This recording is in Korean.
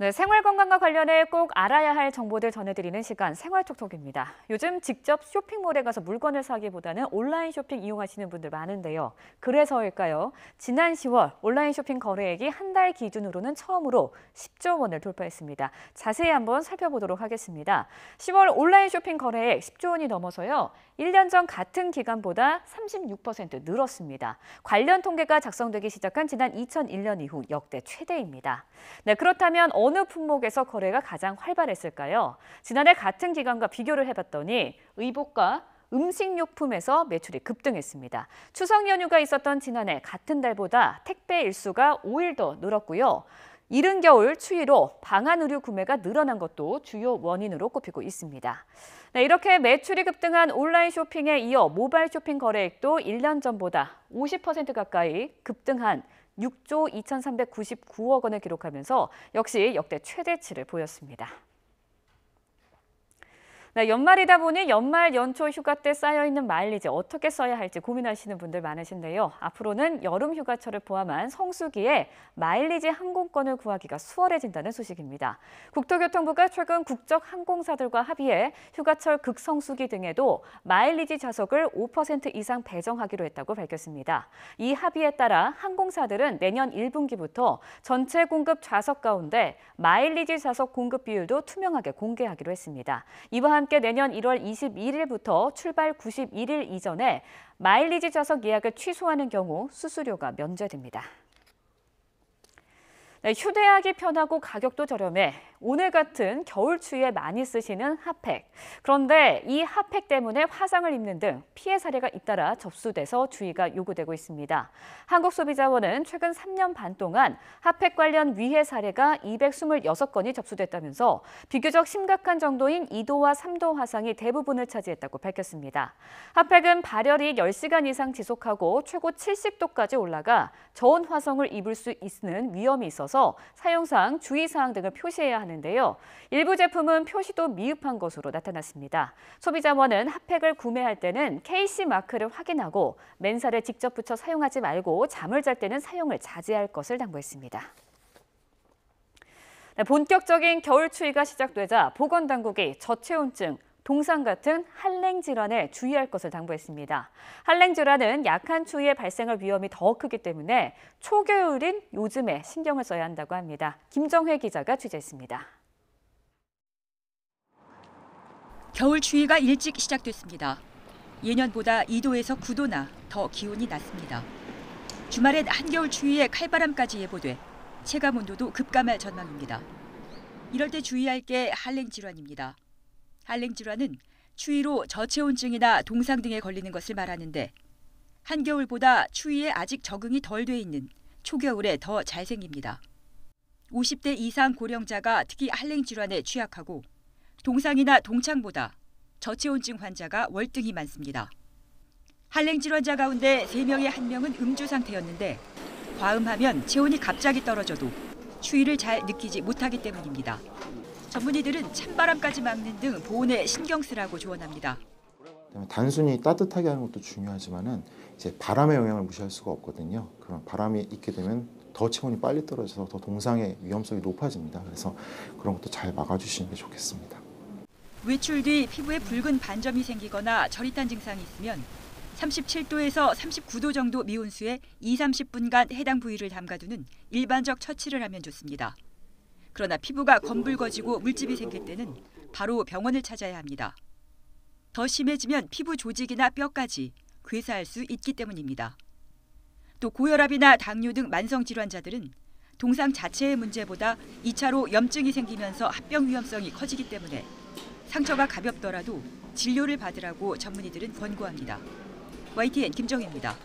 네, 생활 건강과 관련해 꼭 알아야 할 정보들 전해드리는 시간 생활톡톡입니다. 요즘 직접 쇼핑몰에 가서 물건을 사기보다는 온라인 쇼핑 이용하시는 분들 많은데요. 그래서일까요? 지난 10월 온라인 쇼핑 거래액이 한 달 기준으로는 처음으로 10조 원을 돌파했습니다. 자세히 한번 살펴보도록 하겠습니다. 10월 온라인 쇼핑 거래액 10조 원이 넘어서요. 1년 전 같은 기간보다 36% 늘었습니다. 관련 통계가 작성되기 시작한 지난 2001년 이후 역대 최대입니다. 네, 그렇다면 어느 품목에서 거래가 가장 활발했을까요? 지난해 같은 기간과 비교를 해봤더니 의복과 음식료품에서 매출이 급등했습니다. 추석 연휴가 있었던 지난해 같은 달보다 택배 일수가 5일 더 늘었고요. 이른 겨울 추위로 방한 의류 구매가 늘어난 것도 주요 원인으로 꼽히고 있습니다. 네, 이렇게 매출이 급등한 온라인 쇼핑에 이어 모바일 쇼핑 거래액도 1년 전보다 50% 가까이 급등한 6조 2,399억 원을 기록하면서 역시 역대 최대치를 보였습니다. 네, 연말이다 보니 연말 연초 휴가 때 쌓여있는 마일리지 어떻게 써야 할지 고민하시는 분들 많으신데요. 앞으로는 여름 휴가철을 포함한 성수기에 마일리지 항공권을 구하기가 수월해진다는 소식입니다. 국토교통부가 최근 국적 항공사들과 합의해 휴가철 극성수기 등에도 마일리지 좌석을 5% 이상 배정하기로 했다고 밝혔습니다. 이 합의에 따라 항공사들은 내년 1분기부터 전체 공급 좌석 가운데 마일리지 좌석 공급 비율도 투명하게 공개하기로 했습니다. 이와 함께 내년 1월 21일부터 출발 91일 이전에 마일리지 좌석 예약을 취소하는 경우 수수료가 면제됩니다. 네, 휴대하기 편하고 가격도 저렴해 오늘 같은 겨울 추위에 많이 쓰시는 핫팩. 그런데 이 핫팩 때문에 화상을 입는 등 피해 사례가 잇따라 접수돼서 주의가 요구되고 있습니다. 한국소비자원은 최근 3년 반 동안 핫팩 관련 위해 사례가 226건이 접수됐다면서 비교적 심각한 정도인 2도와 3도 화상이 대부분을 차지했다고 밝혔습니다. 핫팩은 발열이 10시간 이상 지속하고 최고 70도까지 올라가 저온 화성을 입을 수 있는 위험이 있어서 사용상 주의사항 등을 표시해야 하는데요. 일부 제품은 표시도 미흡한 것으로 나타났습니다. 소비자원은 핫팩을 구매할 때는 KC 마크를 확인하고 맨살에 직접 붙여 사용하지 말고 잠을 잘 때는 사용을 자제할 것을 당부했습니다. 네, 본격적인 겨울 추위가 시작되자 보건당국이 저체온증, 동상 같은 한랭 질환에 주의할 것을 당부했습니다. 한랭 질환은 약한 추위에 발생할 위험이 더 크기 때문에 초겨울인 요즘에 신경을 써야 한다고 합니다. 김정회 기자가 취재했습니다. 겨울 추위가 일찍 시작됐습니다. 예년보다 2도에서 9도나 더 기온이 낮습니다. 주말엔 한겨울 추위에 칼바람까지 예보돼 체감 온도도 급감할 전망입니다. 이럴 때 주의할 게 한랭 질환입니다. 한랭 질환은 추위로 저체온증이나 동상 등에 걸리는 것을 말하는데 한겨울보다 추위에 아직 적응이 덜 돼 있는 초겨울에 더 잘 생깁니다. 50대 이상 고령자가 특히 한랭 질환에 취약하고 동상이나 동창보다 저체온증 환자가 월등히 많습니다. 한랭 질환자 가운데 3명의 1명은 음주 상태였는데 과음하면 체온이 갑자기 떨어져도 추위를 잘 느끼지 못하기 때문입니다. 전문의들은 찬바람까지 막는 등 보온에 신경 쓰라고 조언합니다. 단순히 따뜻하게 하는 것도 중요하지만은 이제 바람의 영향을 무시할 수가 없거든요. 그런 바람이 있게 되면 더 체온이 빨리 떨어져서 더 동상의 위험성이 높아집니다. 그래서 그런 것도 잘 막아주시는 게 좋겠습니다. 외출 뒤 피부에 붉은 반점이 생기거나 저릿한 증상이 있으면 37도에서 39도 정도 미온수에 20-30분간 해당 부위를 담가두는 일반적 처치를 하면 좋습니다. 그러나 피부가 검붉어지고 물집이 생길 때는 바로 병원을 찾아야 합니다. 더 심해지면 피부 조직이나 뼈까지 괴사할 수 있기 때문입니다. 또 고혈압이나 당뇨 등 만성 질환자들은 동상 자체의 문제보다 2차로 염증이 생기면서 합병 위험성이 커지기 때문에 상처가 가볍더라도 진료를 받으라고 전문의들은 권고합니다. YTN 김정혜입니다.